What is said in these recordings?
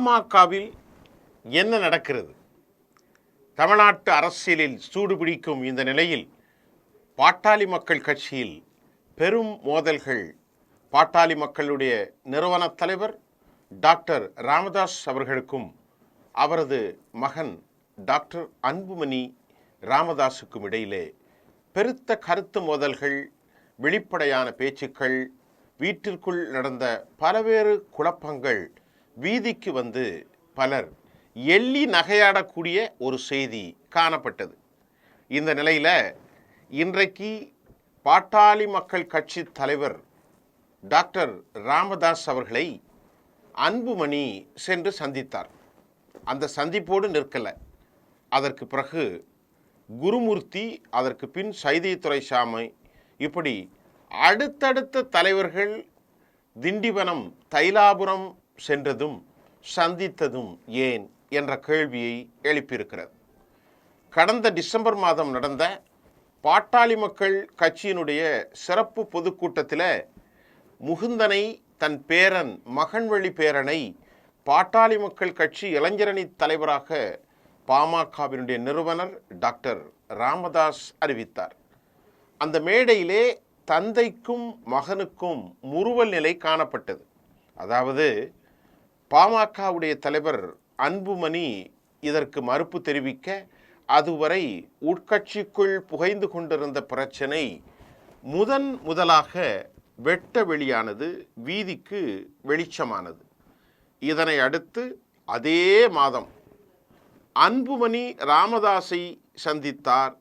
பாமகவில் என்ன நடக்கிறது? தமிழ்நாட்டு அரசியலில் சூடுபிடிக்கும் இந்த நிலையில் பாட்டாளி மக்கள் கட்சியில் பெரும் மோதல்கள். பாட்டாளி மக்களுடைய நிறுவன தலைவர் டாக்டர் ராமதாஸ் அவர்களுக்கும் அவரது மகன் டாக்டர் அன்புமணி ராமதாஸுக்கும் இடையிலே பெருத்த கருத்து மோதல்கள், வெளிப்படையான பேச்சுக்கள், வீட்டிற்குள் நடந்த பல்வேறு குழப்பங்கள் வீதிக்கு வந்து பலர் எள்ளி நகையாடக்கூடிய ஒரு செய்தி காணப்பட்டது. இந்த நிலையில் இன்றைக்கு பாட்டாளி மக்கள் கட்சி தலைவர் டாக்டர் ராமதாஸ் அவர்களை அன்புமணி சென்று சந்தித்தார். அந்த சந்திப்போடு நிற்கலை. அதற்கு பிறகு குருமூர்த்தி, அதற்கு பின் சைதை துரைசாமி, இப்படி அடுத்தடுத்த தலைவர்கள் திண்டிவனம், தைலாபுரம் சென்றதும் சந்தித்ததும் ஏன் என்ற கேள்வியை எழுப்பியிருக்கிறது. கடந்த டிசம்பர் மாதம் நடந்த பாட்டாளி மக்கள் கட்சியினுடைய சிறப்பு பொதுக்கூட்டத்தில் முகுந்தனை, தன் பேரன், மகன்வழி பேரனை பாட்டாளி மக்கள் கட்சி இளைஞரணி தலைவராக பாமகவினுடைய நிறுவனர் டாக்டர் ராமதாஸ் அறிவித்தார். அந்த மேடையிலே தந்தைக்கும் மகனுக்கும் முறுவல் நிலை காணப்பட்டது. அதாவது பாமகவுடைய தலைவர் அன்புமணி இதற்கு மறுப்பு தெரிவிக்க, அதுவரை உட்கட்சிக்குள் புகைந்து கொண்டிருந்த பிரச்சனை முதலாக வெட்ட வெளியானது, வீதிக்கு வெளிச்சமானது. இதனை அடுத்து அதே மாதம் அன்புமணி ராமதாஸை சந்தித்தார்.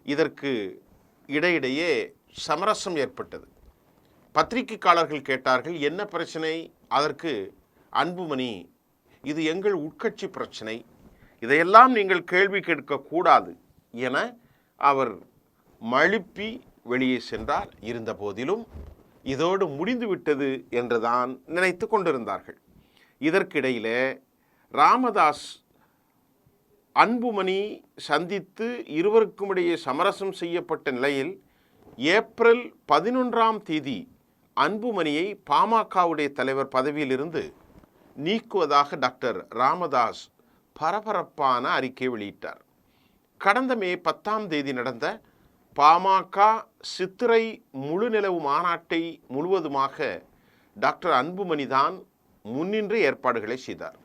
இதற்கு இடையிடையே சமரசம் ஏற்பட்டது. பத்திரிகையாளர்கள் கேட்டார்கள், என்ன பிரச்சனை? அதற்கு அன்புமணி, இது எங்கள் உட்கட்சி பிரச்சனை, இதையெல்லாம் நீங்கள் கேள்வி கேட்கக்கூடாது என அவர் மழுப்பி வெளியே சென்றார். இருந்த போதிலும் இதோடு முடிந்துவிட்டது என்றுதான் நினைத்து கொண்டிருந்தார்கள். இதற்கிடையில் ராமதாஸ் அன்புமணி சந்தித்து இருவருக்கும் இடையே சமரசம் செய்யப்பட்ட நிலையில் ஏப்ரல் 11 அன்புமணியை பாமகவுடைய தலைவர் பதவியிலிருந்து நீக்குவதாக டாக்டர் ராமதாஸ் பரபரப்பான அறிக்கை வெளியிட்டார். கடந்த மே 10 நடந்த பாமக சித்திரை முழுநிலவு மாநாட்டை முழுவதுமாக டாக்டர் அன்புமணி தான் முன்னின்று ஏற்பாடுகளை செய்தார்.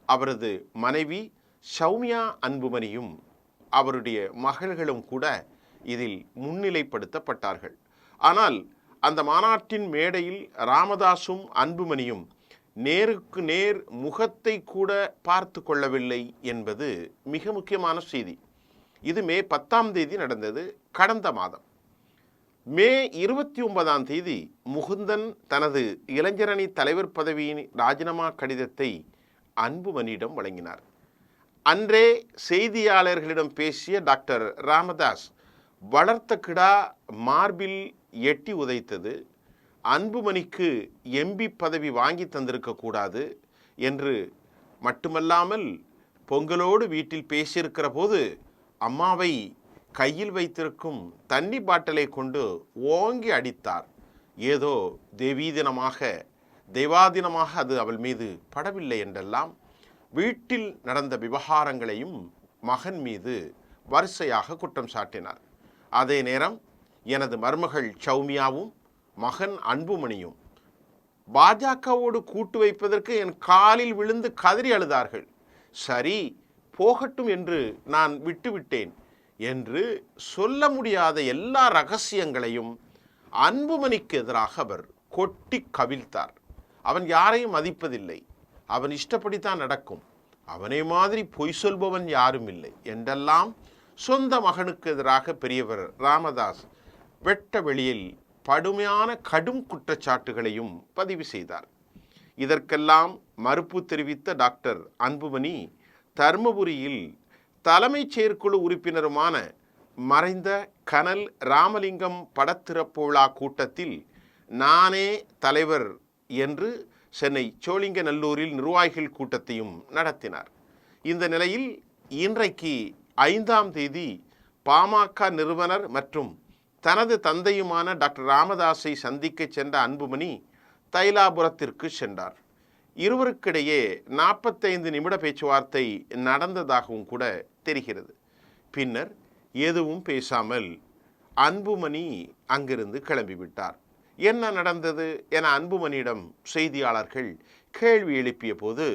அவரது மனைவி சௌமியா அன்புமணியும் அவருடைய மகள்களும் கூட இதில் முன்னிலைப்படுத்தப்பட்டார்கள். ஆனால் அந்த மாநாட்டின் மேடையில் ராமதாஸும் அன்புமணியும் நேருக்கு நேர் முகத்தை கூட பார்த்து கொள்ளவில்லை என்பது மிக முக்கியமான செய்தி. இது மே 10 நடந்தது. கடந்த மாதம் மே 29 முகுந்தன் தனது இளைஞரணி தலைவர் பதவியின் ராஜினாமா கடிதத்தை அன்புமணியிடம் வழங்கினார். அன்றே செய்தியாளர்களிடம் பேசிய டாக்டர் ராமதாஸ், வளர்த்த கிடா மார்பில் எட்டி உதைத்தது, அன்புமணிக்கு எம்பி பதவி வாங்கி தந்திருக்கக்கூடாது என்று மட்டுமல்லாமல் பொங்கலோடு வீட்டில் பேசியிருக்கிற போது அம்மாவை கையில் வைத்திருக்கும் தண்ணி பாட்டலை கொண்டு ஓங்கி அடித்தார். ஏதோ தெய்வாதீனமாக அது அவள் மீது படவில்லை என்றெல்லாம் வீட்டில் நடந்த விவகாரங்களையும் மகன் மீது வரிசையாக குற்றம் சாட்டினார். அதே நேரம் எனது மருமகள் சௌமியாவும் மகன் அன்புமணியும் பாஜகவோடு கூட்டு வைப்பதற்கு என் காலில் விழுந்து கதறி அழுதார்கள். சரி போகட்டும் என்று நான் விட்டுவிட்டேன் என்று சொல்ல முடியாத எல்லா ரகசியங்களையும் அன்புமணிக்கு எதிராக அவர் கொட்டி கவிழ்த்தார். அவன் யாரையும் மதிப்பதில்லை, அவன் இஷ்டப்படித்தான் நடக்கும், அவனை மாதிரி பொய் சொல்பவன் யாரும் இல்லை என்றெல்லாம் சொந்த மகனுக்கு எதிராக பெரியவர் ராமதாஸ் வெட்ட வெளியில் கடுமையான கடும் குற்றச்சாட்டுகளையும் பதிவு செய்தார். இதற்கெல்லாம் மறுப்பு தெரிவித்த டாக்டர் அன்புமணி தர்மபுரியில் தலைமைச் செயற்குழு உறுப்பினருமான மறைந்த கனல் ராமலிங்கம் படத்திறப்பு விழா கூட்டத்தில் நானே தலைவர் என்று சென்னை சோழிங்கநல்லூரில் நிர்வாகிகள் கூட்டத்தையும் நடத்தினார். இந்த நிலையில் இன்றைக்கு 5 பாமக நிறுவனர் மற்றும் தனது தந்தையுமான டாக்டர் ராமதாஸை சந்திக்க சென்ற அன்புமணி தைலாபுரத்திற்கு சென்றார். இருவருக்கிடையே 45 நிமிட பேச்சுவார்த்தை நடந்ததாகவும் கூட தெரிகிறது. பின்னர் எதுவும் பேசாமல் அன்புமணி அங்கிருந்து கிளம்பிவிட்டார். என்ன நடந்தது என அன்புமணியிடம் செய்தியாளர்கள் கேள்வி எழுப்பிய போது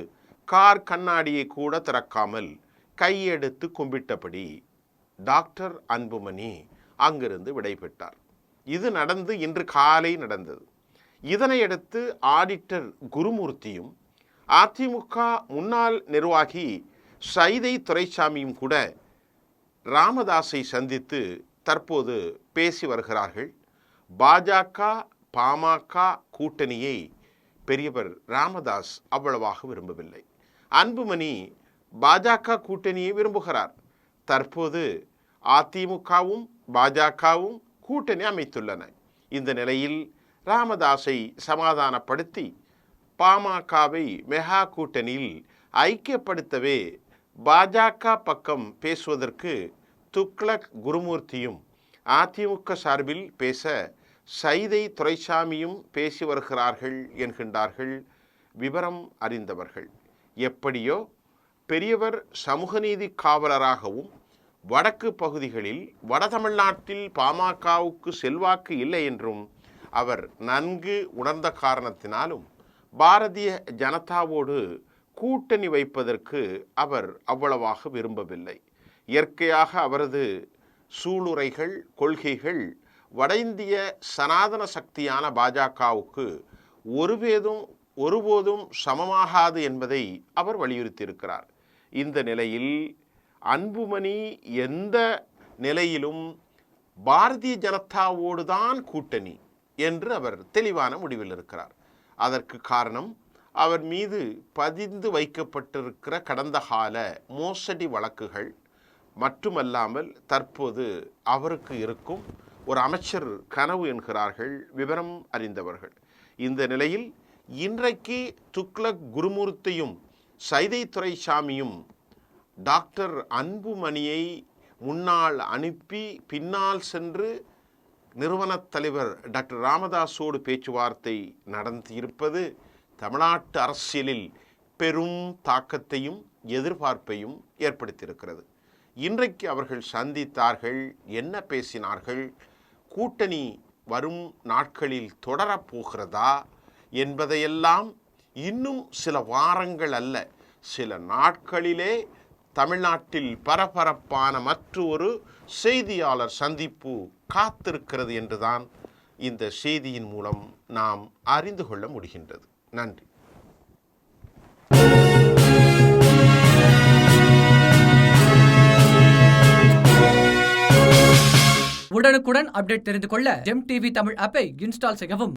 கார் கண்ணாடியை கூட திறக்காமல் கையெடுத்து கும்பிட்டபடி டாக்டர் அன்புமணி அங்கிருந்து விடைபெற்றார். இது நடந்து இன்று காலை நடந்தது. இதனையடுத்து ஆடிட்டர் குருமூர்த்தியும் அதிமுக முன்னாள் நிர்வாகி சைதை துரைசாமியும் கூட ராமதாஸை சந்தித்து தற்போது பேசி வருகிறார்கள். பாஜக பாமக கூட்டணியை பெரியவர் ராமதாஸ் அவ்வளவாக விரும்பவில்லை. அன்புமணி பாஜக கூட்டணியை விரும்புகிறார். தற்போது அதிமுகவும் பாஜகவும் கூட்டணி அமைத்துள்ளன. இந்த நிலையில் ராமதாஸை சமாதானப்படுத்தி பாமகவை மெகா கூட்டணியில் ஐக்கியப்படுத்தவே பாஜக பக்கம் பேசுவதற்கு துக்ளக் குருமூர்த்தியும் அதிமுக சார்பில் பேச சைதை துரைசாமியும் பேசி வருகிறார்கள் என்கின்றார்கள் விவரம் அறிந்தவர்கள். எப்படியோ பெரியவர் சமூகநீதி காவலராகவும் வடக்கு பகுதிகளில் வட தமிழ்நாட்டில் பாமகவுக்கு செல்வாக்கு இல்லை என்றும் அவர் நன்கு உணர்ந்த காரணத்தினாலும் பாரதிய ஜனதாவோடு கூட்டணி வைப்பதற்கு அவர் அவ்வளவாக விரும்பவில்லை. இயற்கையாக அவரது சூளுரைகள் கொள்கைகள் வட இந்திய சனாதன சக்தியான பாஜகவுக்கு ஒருபோதும் சமமாகாது என்பதை அவர் வலியுறுத்தியிருக்கிறார். இந்த நிலையில் அன்புமணி எந்த நிலையிலும் பாரதிய ஜனதாவோடு தான் கூட்டணி என்று அவர் தெளிவான முடிவில் இருக்கிறார். அதற்கு காரணம் அவர் மீது பதிந்து வைக்கப்பட்டிருக்கிற கடந்த கால மோசடி வழக்குகள் மட்டுமல்லாமல் தற்போது அவருக்கு இருக்கும் ஒரு அமைச்சர் கனவு என்கிறார்கள் விவரம் அறிந்தவர்கள். இந்த நிலையில் இன்றைக்கு துக்ளக் குருமூர்த்தியும் சைதை துரைசாமியும் டாக்டர் அன்புமணியை முன்னால் அனுப்பி பின்னால் சென்று நிறுவனத் தலைவர் டாக்டர் ராமதாஸோடு பேச்சுவார்த்தை நடத்தியிருப்பது தமிழ்நாட்டு அரசியலில் பெரும் தாக்கத்தையும் எதிர்பார்ப்பையும் ஏற்படுத்தியிருக்கிறது. இன்றைக்கு அவர்கள் சந்தித்தார்கள், என்ன பேசினார்கள், கூட்டணி வரும் நாட்களில் தொடரப்போகிறதா என்பதையெல்லாம் இன்னும் சில வாரங்கள் அல்ல, சில நாட்களிலே தமிழ்நாட்டில் பரபரப்பான மற்றொரு செய்தியாளர் சந்திப்பு காத்திருக்கிறது என்றுதான் இந்த செய்தியின் மூலம் நாம் அறிந்து கொள்ள முடிகின்றது. நன்றி. உடனுக்குடன் அப்டேட் தெரிந்து கொள்ள ஜெம் டிவி தமிழ் ஆப்பை இன்ஸ்டால் செய்யவும்.